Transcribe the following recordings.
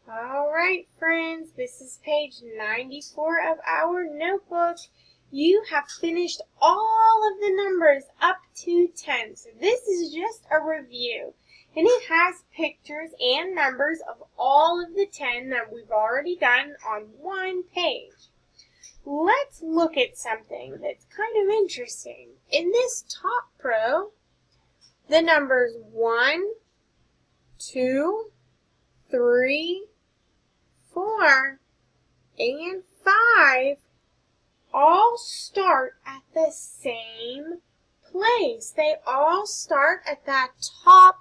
All right, friends, this is page 94 of our notebook. You have finished all of the numbers up to 10. So this is just a review. And it has pictures and numbers of all of the 10 that we've already done on one page. Let's look at something that's kind of interesting. In this top row, the numbers 1, 2, 3, 4, and 5 all start at the same place. They all start at that top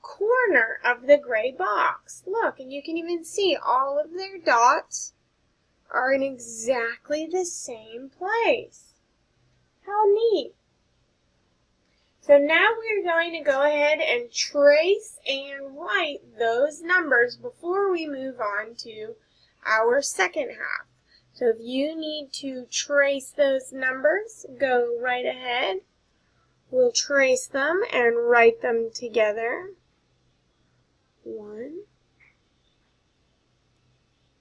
corner of the gray box. Look, and you can even see all of their dots are in exactly the same place. How neat. So now we're going to go ahead and trace and write those numbers before we move on to our second half. So if you need to trace those numbers, go right ahead. We'll trace them and write them together. 1,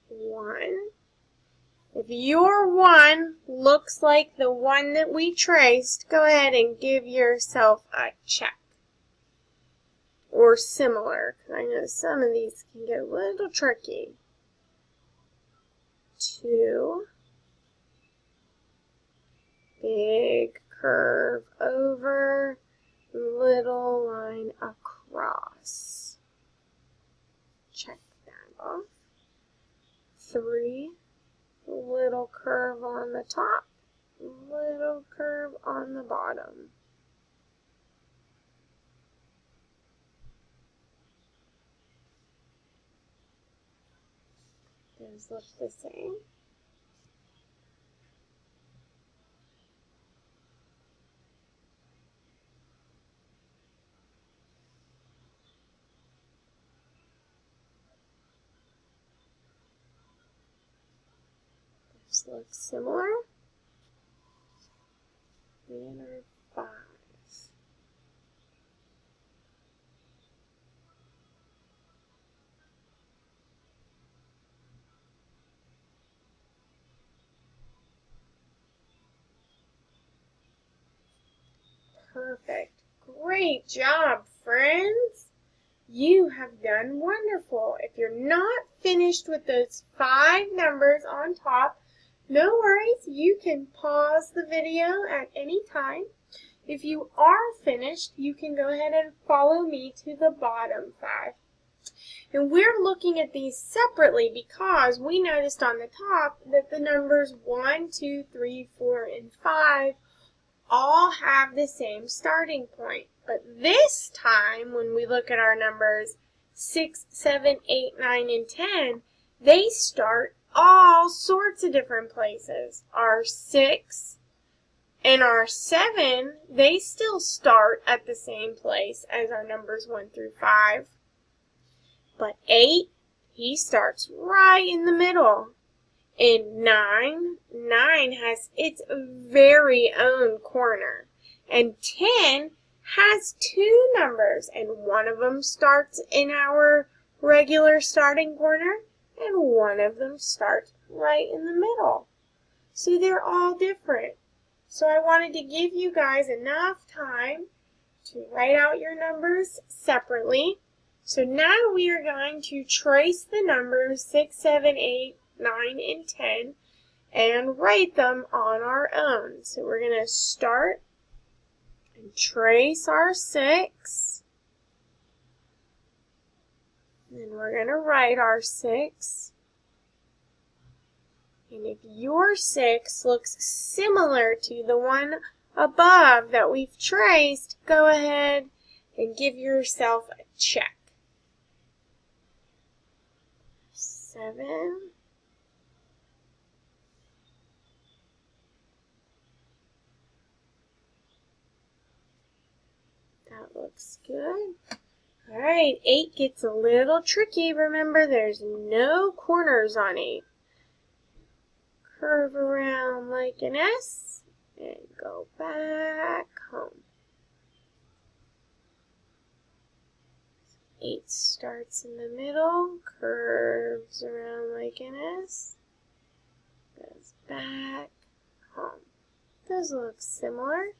1. If your 1 looks like the one that we traced, go ahead and give yourself a check. Or similar, because I know some of these can get a little tricky. 2. Big curve over, little line across. Check that off. 3. Little curve on the top, little curve on the bottom. Those look the same. Those look similar. And our 5. Perfect. Great job, friends. You have done wonderful. If you're not finished with those 5 numbers on top, no worries. You can pause the video at any time. If you are finished, you can go ahead and follow me to the bottom 5. And we're looking at these separately because we noticed on the top that the numbers 1, 2, 3, 4, and 5 all have the same starting point. But this time, when we look at our numbers 6, 7, 8, 9, and 10, they start all sorts of different places. Our 6 and our 7, they still start at the same place as our numbers 1 through 5. But 8, he starts right in the middle. And 9 has its very own corner. And 10 has 2 numbers, and one of them starts in our regular starting corner, and one of them starts right in the middle. So they're all different. So I wanted to give you guys enough time to write out your numbers separately. So now we are going to trace the numbers 6, 7, 8, 9, and 10 and write them on our own. So we're going to start and trace our 6. Then we're going to write our 6. And if your 6 looks similar to the one above that we've traced, go ahead and give yourself a check. 7. That looks good. All right, 8 gets a little tricky. Remember, there's no corners on 8. Curve around like an S and go back home. 8 starts in the middle, curve taken us. Goes back home. Those look similar.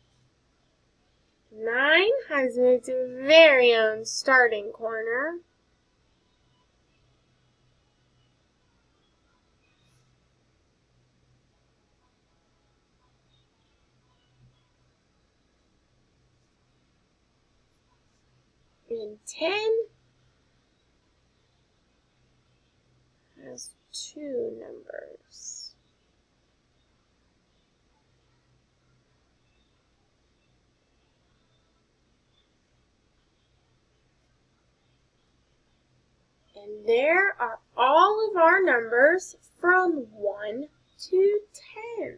9 has its very own starting corner. And 10 has 2 numbers. And there are all of our numbers from 1 to 10.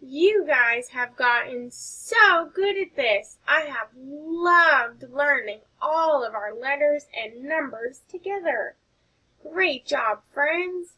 You guys have gotten so good at this. I have loved learning all of our letters and numbers together. Great job, friends.